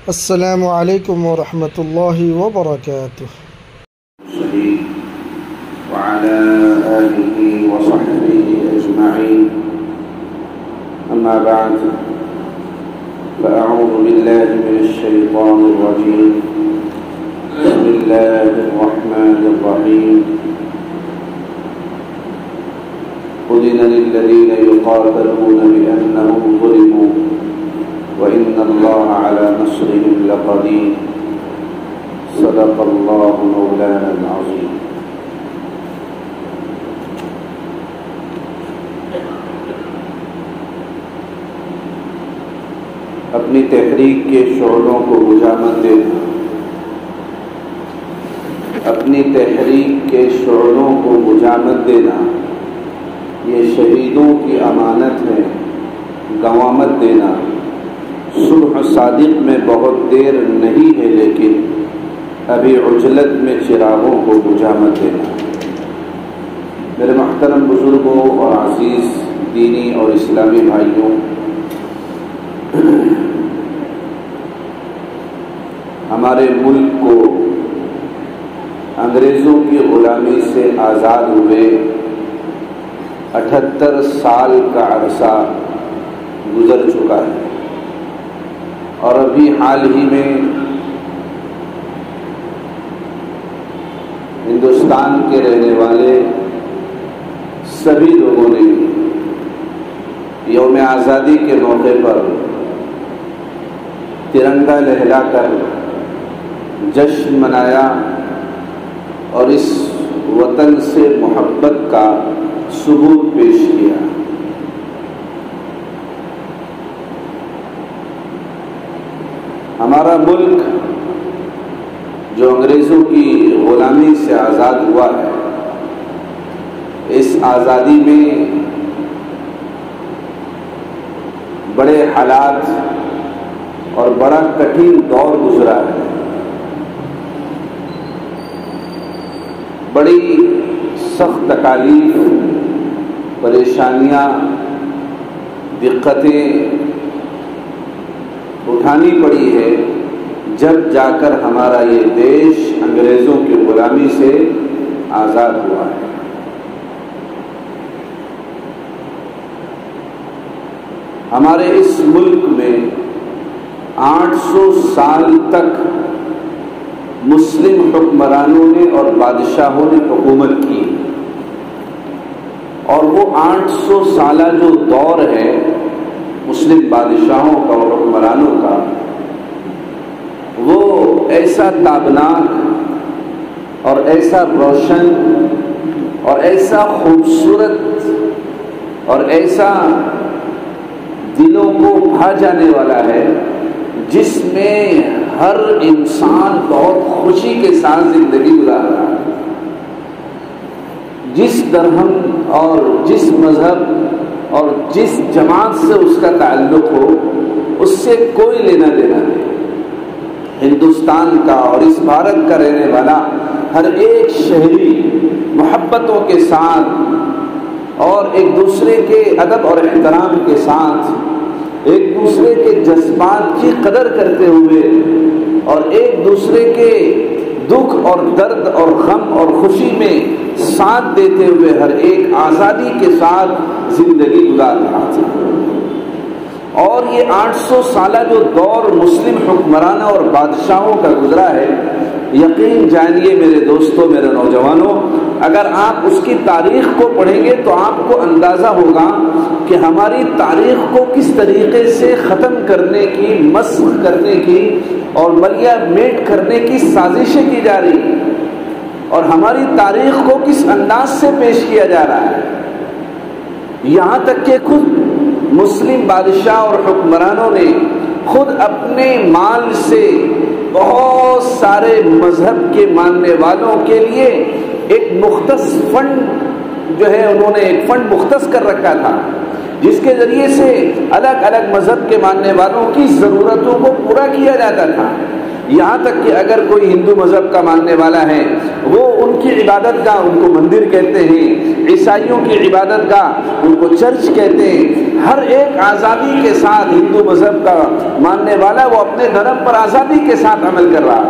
السلام علیکم ورحمۃ اللہ وبرکاتہ۔ وعلى آله وصحبه أجمعين، أما بعد، فأعوذ بالله من الشيطان الرجيم، بسم الله الرحمن الرحيم، أذن للذين يقاتلون بأنهم ظلموا وإن الله على نصرهم لقدير، صدق الله مولانا العظيم۔ اپنی تحریک کے شعلوں کو بجھامت دینا، اپنی تحریک کے شعلوں کو بجھامت دینا، یہ شہیدوں کی امانت ہے۔ گوامت دینا، صبح صادق میں بہت دیر نہیں ہے، لیکن ابھی عجلت میں چراغوں کو بجھامت دینا۔ میرے محترم بزرگوں اور عزیز دینی اور اسلامی بھائیوں، ہمارے ملک کو انگریزوں کی غلامی سے آزاد ہوئے 78 سال کا عرصہ گزر چکا ہے، اور ابھی حال ہی میں ہندوستان کے رہنے والے سبھی لوگوں نے یوم آزادی کے موقع پر ترنگا لہرا کر جشن منایا اور اس وطن سے محبت کا ثبوت پیش کیا۔ ہمارا ملک جو انگریزوں کی غلامی سے آزاد ہوا ہے، اس آزادی میں بڑے حالات اور بڑا کٹھن دور گزرا ہے۔ بڑی سخت تکالیف، پریشانیاں، دقتیں اٹھانی پڑی ہے، جب جا کر ہمارا یہ دیش انگریزوں کی غلامی سے آزاد ہوا ہے۔ ہمارے اس ملک میں 800 سال تک مسلم حکمرانوں نے اور بادشاہوں نے حکومت کی، اور وہ 800 سالہ جو دور ہے مسلم بادشاہوں کا اور حکمرانوں کا، وہ ایسا تابناک اور ایسا روشن اور ایسا خوبصورت اور ایسا دلوں کو بھا جانے والا ہے، جس میں ہر انسان بہت خوشی کے ساتھ زندگی گزار رہا ہے۔ جس درہم اور جس مذہب اور جس جماعت سے اس کا تعلق ہو، اس سے کوئی لینا دینا نہیں۔ ہندوستان کا اور اس بھارت کا رہنے والا ہر ایک شہری محبتوں کے ساتھ اور ایک دوسرے کے ادب اور احترام کے ساتھ، ایک دوسرے کے جذبات کی قدر کرتے ہوئے اور ایک دوسرے کے دکھ اور درد اور غم اور خوشی میں ساتھ دیتے ہوئے ہر ایک آزادی کے ساتھ زندگی گزار رہا تھا۔ اور یہ 800 سالہ جو دور مسلم حکمرانوں اور بادشاہوں کا گزرا ہے، یقین جانیے میرے دوستوں، میرے نوجوانوں، اگر آپ اس کی تاریخ کو پڑھیں گے تو آپ کو اندازہ ہوگا کہ ہماری تاریخ کو کس طریقے سے ختم کرنے کی، مسخ کرنے کی اور ملیا میٹ کرنے کی سازشیں کی جا رہی ہیں، اور ہماری تاریخ کو کس انداز سے پیش کیا جا رہا ہے۔ یہاں تک کہ خود مسلم بادشاہ اور حکمرانوں نے خود اپنے مال سے بہت سارے مذہب کے ماننے والوں کے لیے ایک مختص فنڈ جو ہے، انہوں نے ایک فنڈ مختص کر رکھا تھا جس کے ذریعے سے الگ الگ مذہب کے ماننے والوں کی ضرورتوں کو پورا کیا جاتا تھا. یہاں تک کہ اگر کوئی ہندو مذہب کا ماننے والا ہے وہ ان کی عبادت گاہ ان کو مندر کہتے ہیں، عیسائیوں کی عبادت گاہ ان کو چرچ کہتے ہیں. ہر ایک آزادی کے ساتھ ہندو مذہب کا ماننے والا وہ اپنے دھرم پر آزادی کے ساتھ عمل کر رہا ہے.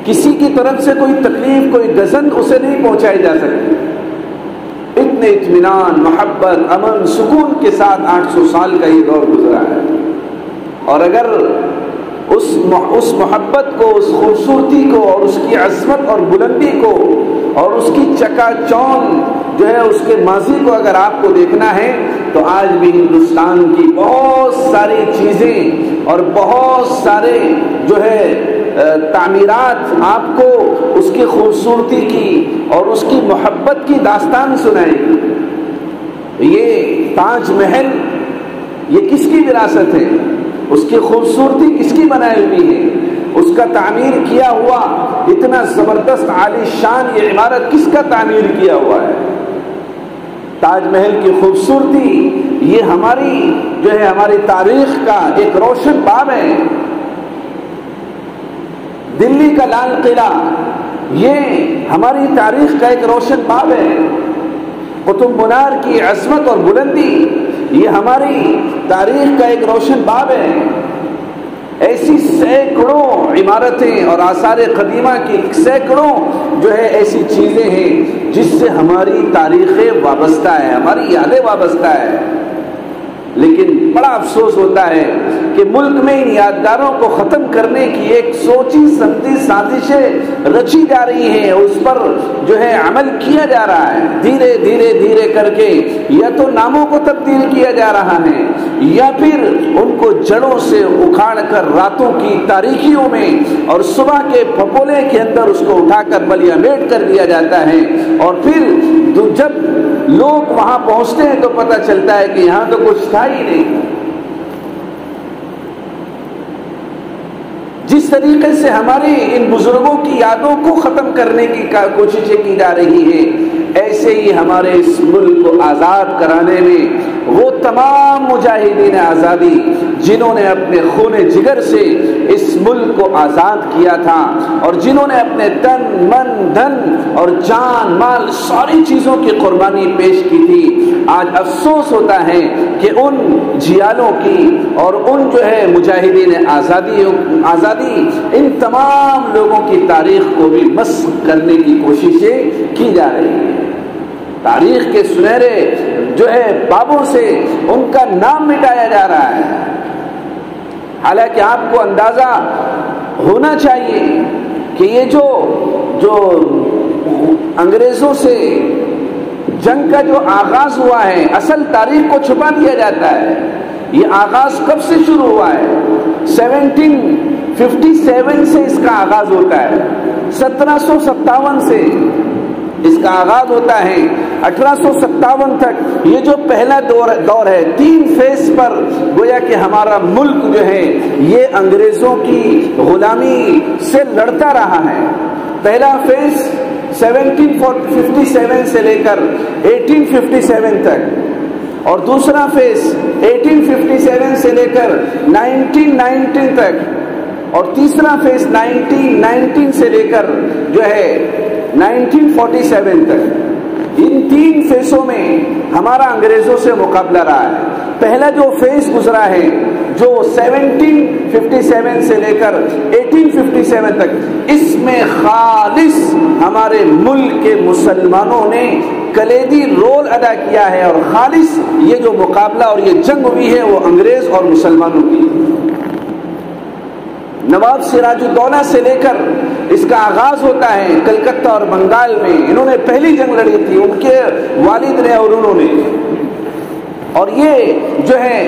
کسی کی طرف سے کوئی تکلیف کوئی گزند اسے نہیں پہنچائی جا سکتی. اتنے اطمینان، محبت، امن، سکون کے ساتھ 800 سال کا یہ دور گزرا ہے. اور اگر اس محبت کو، اس خوبصورتی کو اور اس کی عظمت اور بلندی کو اور اس کی چکا چوند جو ہے اس کے ماضی کو اگر آپ کو دیکھنا ہے تو آج بھی ہندوستان کی بہت ساری چیزیں اور بہت سارے جو ہے تعمیرات آپ کو اس کی خوبصورتی کی اور اس کی محبت کی داستان سنائیں گی. یہ تاج محل یہ کس کی وراثت ہے؟ اس کی خوبصورتی کس کی بنائی ہوئی ہے؟ اس کا تعمیر کیا ہوا اتنا زبردست عالی شان یہ عمارت کس کا تعمیر کیا ہوا ہے؟ تاج محل کی خوبصورتی یہ ہماری جو ہے ہماری تاریخ کا ایک روشن باب ہے. دلی کا لال قلعہ یہ ہماری تاریخ کا ایک روشن باب ہے. قطب مینار کی عظمت اور بلندی یہ ہماری تاریخ کا ایک روشن باب ہے. ایسی سینکڑوں عمارتیں اور آثار قدیمہ کی سینکڑوں جو ہے ایسی چیزیں ہیں جس سے ہماری تاریخیں وابستہ ہے، ہماری یادیں وابستہ ہے. لیکن بڑا افسوس ہوتا ہے کہ ملک میں ان یادگاروں کو ختم کرنے کی ایک سوچی سمجھی سازشیں رچی جا رہی ہیں، اس پر جو ہے عمل کیا جا رہا ہے. دھیرے دھیرے دھیرے کر کے یا تو ناموں کو تبدیل کیا جا رہا ہے یا پھر ان کو جڑوں سے اکھاڑ کر راتوں کی تاریکیوں میں اور صبح کے پھپولے کے اندر اس کو اٹھا کر بلیا میٹ کر دیا جاتا ہے. اور پھر جب لوگ وہاں پہنچتے ہیں تو پتہ چلتا ہے کہ یہاں تو کچھ تھا ہی نہیں. جس طریقے سے ہماری ان بزرگوں کی یادوں کو ختم کرنے کی کوششیں کی جا رہی ہیں، ایسے ہی ہمارے اس ملک کو آزاد کرانے میں وہ تمام مجاہدین آزادی جنہوں نے اپنے خون جگر سے اس ملک کو آزاد کیا تھا اور جنہوں نے اپنے تن من دھن اور جان مال ساری چیزوں کی قربانی پیش کی تھی، آج افسوس ہوتا ہے کہ ان جیالوں کی اور ان جو ہے مجاہدین آزادی ان تمام لوگوں کی تاریخ کو بھی مسخ کرنے کی کوششیں کی جا رہی ہیں. تاریخ کے سنہرے جو ہے بابوں سے ان کا نام مٹایا جا رہا ہے. حالانکہ آپ کو اندازہ ہونا چاہیے کہ یہ جو انگریزوں سے جنگ کا جو آغاز ہوا ہے، اصل تاریخ کو چھپا دیا جاتا ہے. یہ آغاز کب سے شروع ہوا ہے؟ 1757 سے اس کا آغاز ہوتا ہے. 1757 سے اس کا آغاز ہوتا ہے. 1857 تک یہ جو پہلا دور ہے، 3 فیز پر گویا کہ ہمارا ملک جو ہے یہ انگریزوں کی غلامی سے لڑتا رہا ہے. پہلا فیز 1757 سے لے کر 1857 تک، اور دوسرا فیز 1857 سے لے کر 1919 تک، اور تیسرا فیز 1919 سے لے کر جو ہے 1947 تک. ان 3 فیزوں میں ہمارا انگریزوں سے مقابلہ رہا ہے. پہلا جو فیز گزرا ہے جو 1757 سے لے کر 1857 تک، اس میں خالص ہمارے ملک کے مسلمانوں نے کلیدی رول ادا کیا ہے، اور خالص یہ جو مقابلہ اور یہ جنگ ہوئی ہے وہ انگریز اور مسلمانوں کی. نواب سراج الدولہ سے لے کر اس کا آغاز ہوتا ہے کلکتہ اور بنگال میں. انہوں نے پہلی جنگ لڑی تھی، ان کے والد نے اور انہوں نے. اور یہ جو ہے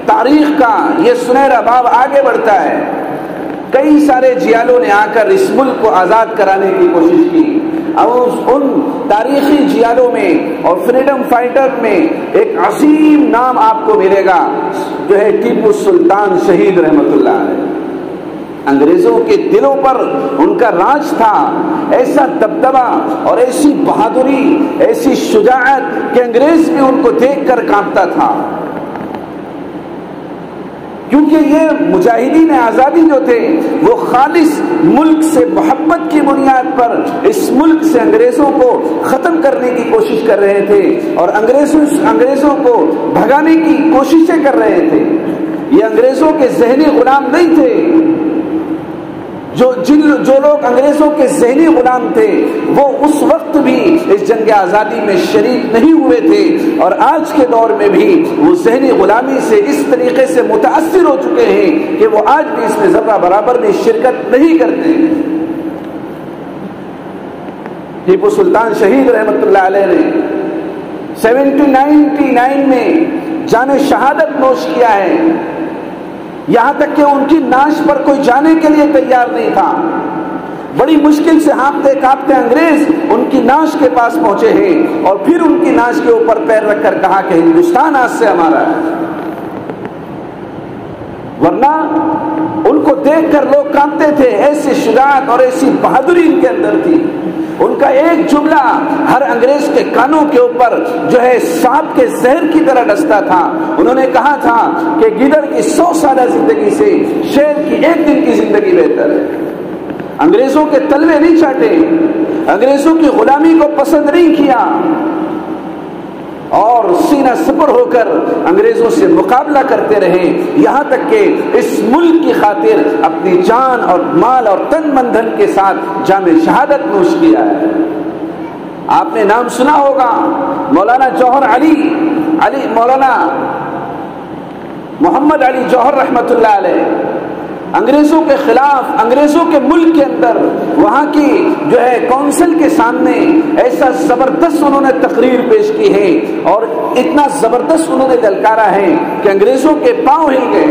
تاریخ کا یہ سنہرا باب آگے بڑھتا ہے. کئی سارے جیالوں نے آ کر اس ملک کو آزاد کرانے کی کوشش کی. اور ان تاریخی جیالوں میں اور فریڈم فائٹر میں ایک عظیم نام آپ کو ملے گا جو ہے ٹیپو سلطان شہید رحمت اللہ علیہ. انگریزوں کے دلوں پر ان کا راج تھا، ایسا دبدبا اور ایسی بہادری، ایسی شجاعت کہ انگریز بھی ان کو دیکھ کر کانپتا تھا، کیونکہ یہ مجاہدین آزادی جو تھے وہ خالص ملک سے محبت کی بنیاد پر اس ملک سے انگریزوں کو ختم کرنے کی کوشش کر رہے تھے اور انگریزوں کو بھگانے کی کوششیں کر رہے تھے۔ یہ انگریزوں کے ذہنی غلام نہیں تھے۔ جو لوگ انگریزوں کے ذہنی غلام تھے وہ اس وقت بھی اس جنگ آزادی میں شریک نہیں ہوئے تھے، اور آج کے دور میں بھی وہ ذہنی غلامی سے اس طریقے سے متاثر ہو چکے ہیں کہ وہ آج بھی اس میں ذرہ برابر بھی شرکت نہیں کرتے۔ ٹیپو سلطان شہید رحمت اللہ علیہ نے 1799 میں جان شہادت نوش کیا ہے، یہاں تک کہ ان کی نعش پر کوئی جانے کے لیے تیار نہیں تھا۔ بڑی مشکل سے ہانپتے کانپتے انگریز ان کی نعش کے پاس پہنچے ہیں اور پھر ان کی نعش کے اوپر پیر رکھ کر کہا کہ ہندوستان آج سے ہمارا ہے۔ ورنہ ان کو دیکھ کر لوگ کانپتے تھے، ایسی شجاعت اور ایسی بہادری ان کے اندر تھی۔ ان کا ایک جملہ ہر انگریز کے کانوں کے اوپر جو ہے سانپ کے زہر کی طرح ڈستا تھا۔ انہوں نے کہا تھا کہ گیدڑ کی 100 سالہ زندگی سے شیر کی 1 دن کی زندگی بہتر ہے۔ انگریزوں کے تلوے نہیں چاٹے، انگریزوں کی غلامی کو پسند نہیں کیا، اور سینہ سپر ہو کر انگریزوں سے مقابلہ کرتے رہے، یہاں تک کہ اس ملک کی خاطر اپنی جان اور مال اور تن من دھن کے ساتھ جام شہادت نوش کیا ہے۔ آپ نے نام سنا ہوگا مولانا جوہر مولانا محمد علی جوہر رحمت اللہ علیہ، انگریزوں کے خلاف انگریزوں کے ملک کے اندر وہاں کی جو ہے کونسل کے سامنے ایسا زبردست انہوں نے تقریر پیش کی ہے اور اتنا زبردست انہوں نے دلکارا ہے کہ انگریزوں کے پاؤں ہل گئے۔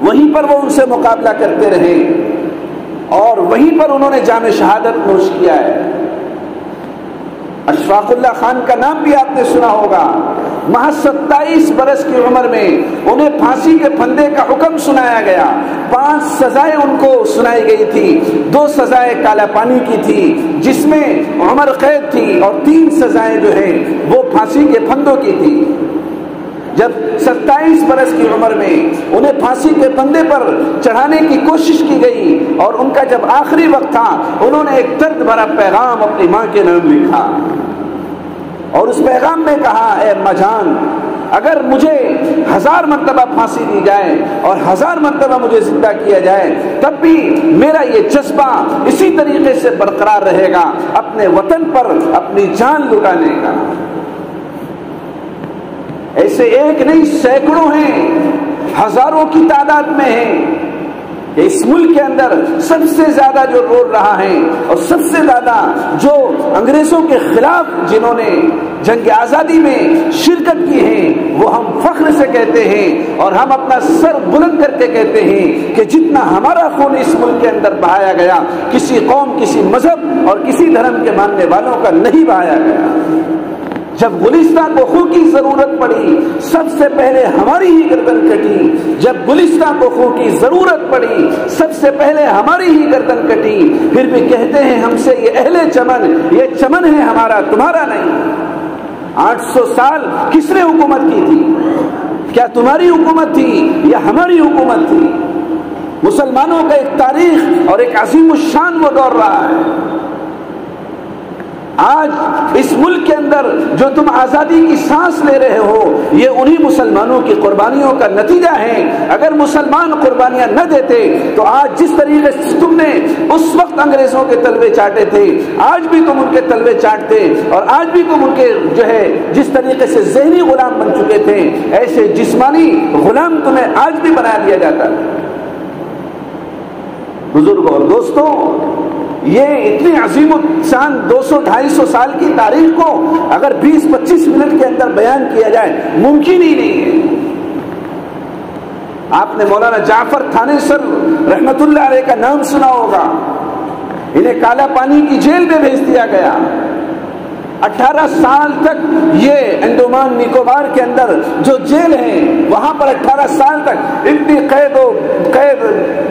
وہیں پر وہ ان سے مقابلہ کرتے رہے اور وہیں پر انہوں نے جام شہادت نوش کیا ہے۔ اشفاق اللہ خان کا نام بھی آپ نے سنا ہوگا، محض 27 برس کی عمر میں انہیں پھانسی کے پھندے کا حکم سنایا گیا۔ 5 سزائیں ان کو سنائی گئی تھی، 2 سزائیں کالا پانی کی تھی جس میں عمر قید تھی، اور 3 سزائیں جو ہیں وہ پھانسی کے پھندوں کی تھی۔ جب 27 برس کی عمر میں انہیں پھانسی کے پھندے پر چڑھانے کی کوشش کی گئی اور ان کا جب آخری وقت تھا، انہوں نے ایک درد بھرا پیغام اپنی ماں کے نام لکھا اور اس پیغام میں کہا، اے اماں جان، اگر مجھے 1000 مرتبہ پھانسی دی جائے اور 1000 مرتبہ مجھے زندہ کیا جائے تب بھی میرا یہ جذبہ اسی طریقے سے برقرار رہے گا، اپنے وطن پر اپنی جان لٹانے کا۔ ایسے ایک نہیں سینکڑوں ہیں، ہزاروں کی تعداد میں ہیں کہ اس ملک کے اندر سب سے زیادہ جو رول رہا ہے اور سب سے زیادہ جو انگریزوں کے خلاف جنہوں نے جنگ آزادی میں شرکت کی ہے، وہ ہم فخر سے کہتے ہیں اور ہم اپنا سر بلند کر کے کہتے ہیں کہ جتنا ہمارا خون اس ملک کے اندر بہایا گیا کسی قوم، کسی مذہب اور کسی دھرم کے ماننے والوں کا نہیں بہایا گیا۔ جب گلستان کو خون کی ضرورت پڑی سب سے پہلے ہماری ہی گردن کٹی، جب گلستان کو خون کی ضرورت پڑی سب سے پہلے ہماری ہی گردن کٹی، پھر بھی کہتے ہیں ہم سے یہ اہل چمن، یہ چمن ہے ہمارا تمہارا نہیں۔ 800 سال کس نے حکومت کی تھی؟ کیا تمہاری حکومت تھی یا ہماری حکومت تھی؟ مسلمانوں کا ایک تاریخ اور ایک عظیم الشان وہ دور رہا ہے۔ آج اس ملک کے اندر جو تم آزادی کی سانس لے رہے ہو یہ انہی مسلمانوں کی قربانیوں کا نتیجہ ہے۔ اگر مسلمان قربانیاں نہ دیتے تو آج جس طریقے سے تم نے اس وقت انگریزوں کے تلوے چاٹے تھے آج بھی تم ان کے تلوے چاٹتے، اور آج بھی تم ان کے جو ہے جس طریقے سے ذہنی غلام بن چکے تھے ایسے جسمانی غلام تمہیں آج بھی بنا دیا جاتا۔ بزرگوں اور دوستوں، یہ اتنی عظیم الشان 200-250 سال کی تاریخ کو اگر 20-25 منٹ کے اندر بیان کیا جائے ممکن ہی نہیں ہے۔ آپ نے مولانا جعفر تھانے سر رحمت اللہ علیہ کا نام سنا ہوگا، انہیں کالا پانی کی جیل میں بھیج دیا گیا۔ 18 سال تک یہ انڈومان نکوبار کے اندر جو جیل ہیں وہاں پر 18 سال تک اتنی قید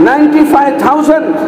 95,000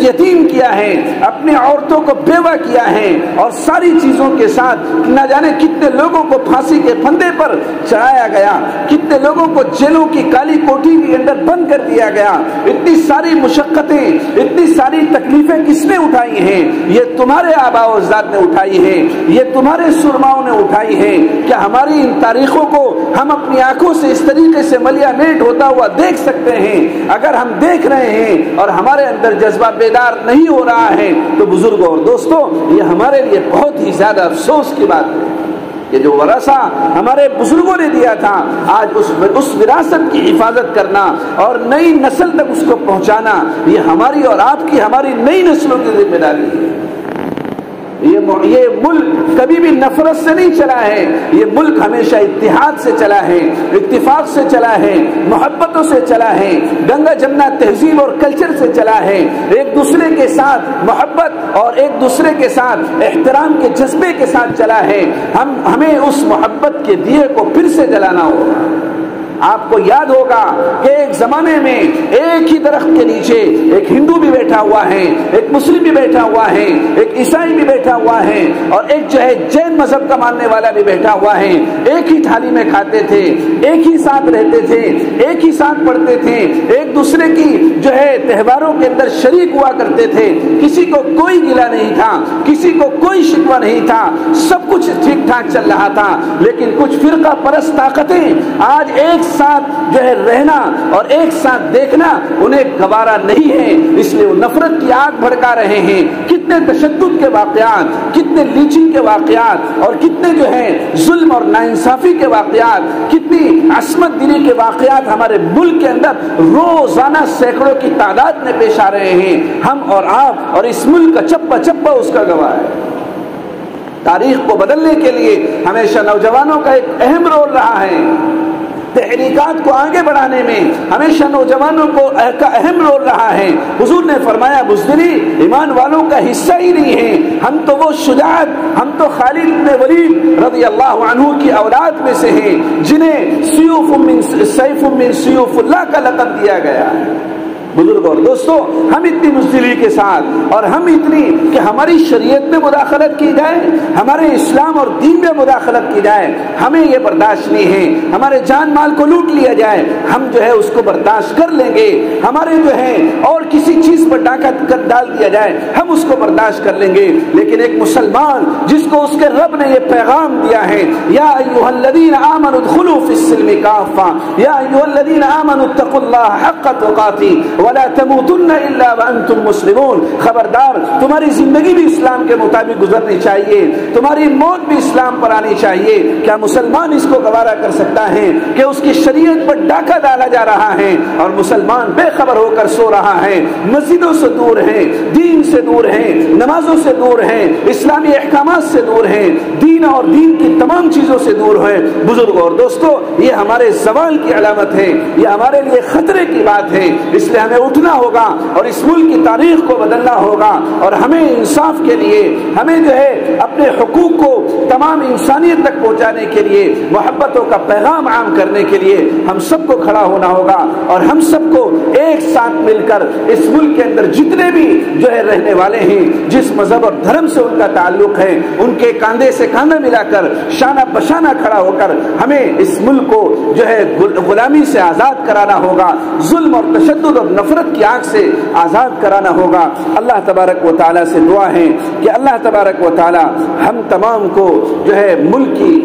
یتیم کیا ہے، اپنے عورتوں کو بیوہ کیا ہے، اور ساری چیزوں کے ساتھ نہ جانے کتنے لوگوں کو پھانسی کے پھندے پر چڑھایا گیا، کتنے لوگوں کو جیلوں کی کالی کوٹھی کے اندر بند کر دیا گیا۔ اتنی ساری مشقتیں، اتنی ساری تکلیفیں کس نے اٹھائی ہیں؟ یہ تمہارے آباء و اجداد نے اٹھائی ہیں، یہ تمہارے سرماؤں نے اٹھائی ہیں۔ کیا ہماری ان تاریخوں کو ہم اپنی آنکھوں سے اس طریقے سے ملیا میٹ ہوتا ہوا دیکھ سکتے ہیں؟ اگر ہم دیکھ رہے ہیں اور ہمارے اندر جذبہ بیدار نہیں ہو رہا ہے تو بزرگوں اور دوستوں، یہ ہمارے لیے بہت ہی زیادہ افسوس کی بات ہے کہ جو ورثہ ہمارے بزرگوں نے دیا تھا، آج اس وراثت کی حفاظت کرنا اور نئی نسل تک اس کو پہنچانا، یہ ہماری اور آپ کی، ہماری نئی نسلوں کی ذمہ داری ہے۔ یہ ملک کبھی بھی نفرت سے نہیں چلا ہے، یہ ملک ہمیشہ اتحاد سے چلا ہے، اتفاق سے چلا ہے، محبتوں سے چلا ہے، گنگا جمنا تہذیب اور کلچر سے چلا ہے، ایک دوسرے کے ساتھ محبت اور ایک دوسرے کے ساتھ احترام کے جذبے کے ساتھ چلا ہے۔ ہمیں اس محبت کے دیے کو پھر سے جلانا ہوگا۔ آپ کو یاد ہوگا کہ ایک زمانے میں ایک ہی درخت کے نیچے ایک ہندو بھی بیٹھا ہوا ہے، ایک مسلم بھی بیٹھا ہوا ہے، ایک عیسائی بھی بیٹھا ہوا ہے، اور ایک جو ہے جین مذہب کا ماننے والا بھی بیٹھا ہوا ہے۔ ایک ہی تھالی میں کھاتے تھے، ایک ہی ساتھ رہتے تھے، ایک ہی ساتھ پڑھتے تھے، ایک دوسرے کی جو ہے تہواروں کے اندر شریک ہوا کرتے تھے۔ کسی کو کوئی گلہ نہیں تھا، کسی کو کوئی شکوہ نہیں تھا، سب کچھ ٹھیک ٹھاک چل رہا تھا۔ لیکن کچھ فرقہ پرست طاقتیں آج ایک ساتھ جو ہے رہنا اور ایک ساتھ دیکھنا انہیں گوارا نہیں ہے، اس لیے وہ نفرت کی آگ بھڑکا رہے ہیں۔ کتنے تشدد کے واقعات، کتنے لیچنگ کے واقعات، اور کتنے جو ہے ظلم اور ناانصافی کے واقعات، کتنی عصمت دری کے واقعات ہمارے ملک کے اندر روزانہ سینکڑوں کی تعداد میں پیش آ رہے ہیں۔ ہم اور آپ اور اس ملک کا چپا چپا اس کا گواہ ہے۔ تاریخ کو بدلنے کے لیے ہمیشہ نوجوانوں کا ایک اہم رول رہا ہے، تحریکات کو آگے بڑھانے میں ہمیشہ نوجوانوں کا اہم رول رہا ہے۔ حضور نے فرمایا بزدلی ایمان والوں کا حصہ ہی نہیں ہے۔ ہم تو وہ شجاعت، ہم تو خالد بن ولید رضی اللہ عنہ کی اولاد میں سے ہیں جنہیں سیف من سیوف اللہ کا لقب دیا گیا ہے۔ بزرگ اور دوستو، ہم اتنی بزدلی کے ساتھ اور ہم اتنی کہ ہماری شریعت میں مداخلت کی جائے، ہمارے اسلام اور دین میں مداخلت کی جائے، ہمیں یہ برداشت نہیں ہے۔ ہمارے جان مال کو لوٹ لیا جائے، ہم جو ہے اس کو برداشت کر لیں گے۔ ہمارے جو ہے اور کسی چیز پر ڈاکہ ڈال دیا جائے، ہم اس کو برداشت کر لیں گے۔ لیکن ایک مسلمان جس کو اس کے رب نے یہ پیغام دیا ہے، یا ایھا الذین آمنوا ادخلوا فی السلم کافہ، یا ایھا الذین آمنوا اتقوا اللہ حق تقاتہ ولا تموتن الا وانتم مسلمون، خبردار تمہاری زندگی بھی اسلام کے مطابق گزرنی چاہیے، تمہاری موت بھی اسلام پر آنی چاہیے۔ کیا مسلمان اس کو گوارا کر سکتا ہے کہ اس کی شریعت پر ڈاکہ ڈالا جا رہا ہے اور مسلمان بے خبر ہو کر سو رہا ہے، مسجدوں سے دور ہے، دین سے دور ہے، نمازوں سے دور ہے، اسلامی احکامات سے دور ہے، دین اور دین کی تمام چیزوں سے دور ہے؟ بزرگوں اور دوستو، یہ ہمارے زوال کی علامت ہے، یہ ہمارے لیے خطرے کی بات ہے۔ اس لیے ہمیں اٹھنا ہوگا اور اس ملک کی تاریخ کو بدلنا ہوگا، اور ہمیں انصاف کے لیے، ہمیں جو ہے اپنے حقوق کو تمام انسانیت تک پہنچانے کے لیے، محبتوں کا پیغام عام کرنے کے لیے ہم سب کو کھڑا ہونا ہوگا، اور ہم سب کو ایک ساتھ مل کر اس ملک کے اندر جتنے بھی جو ہے رہنے والے ہیں، جس مذہب اور دھرم سے ان کا تعلق ہے، ان کے کاندھے سے کاندھا ملا کر شانہ بشانہ کھڑا ہو کر ہمیں اس ملک کو جو ہے غلامی سے آزاد کرانا ہوگا، ظلم اور تشدد اور نفرت کی آگ سے آزاد کرانا ہوگا۔ اللہ تبارک و تعالیٰ سے دعا ہے کہ اللہ تبارک و تعالیٰ ہم تمام کو جو ہے ملک کی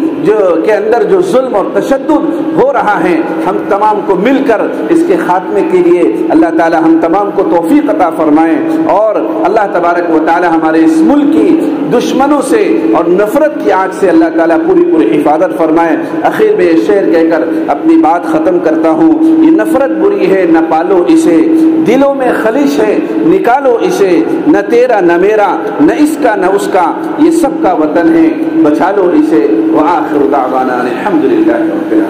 کے اندر جو ظلم اور تشدد ہو رہا ہے، ہم تمام کو مل کر اس کے خاتمے کے لیے اللہ تعالیٰ ہم تمام کو توفیق عطا فرمائیں، اور اللہ تبارک و تعالیٰ ہمارے اس ملک کی دشمنوں سے اور نفرت کی آگ سے اللہ تعالیٰ پوری حفاظت فرمائے۔ آخر میں یہ شعر کہہ کر اپنی بات ختم کرتا ہوں۔ یہ نفرت بری ہے نہ پالو اسے، دلوں میں خلش ہے نکالو اسے، نہ تیرا نہ میرا نہ اس کا نہ اس کا، یہ سب کا وطن ہے بچا لو اسے۔ وآخر دعوانا الحمدللہ رب العالمین۔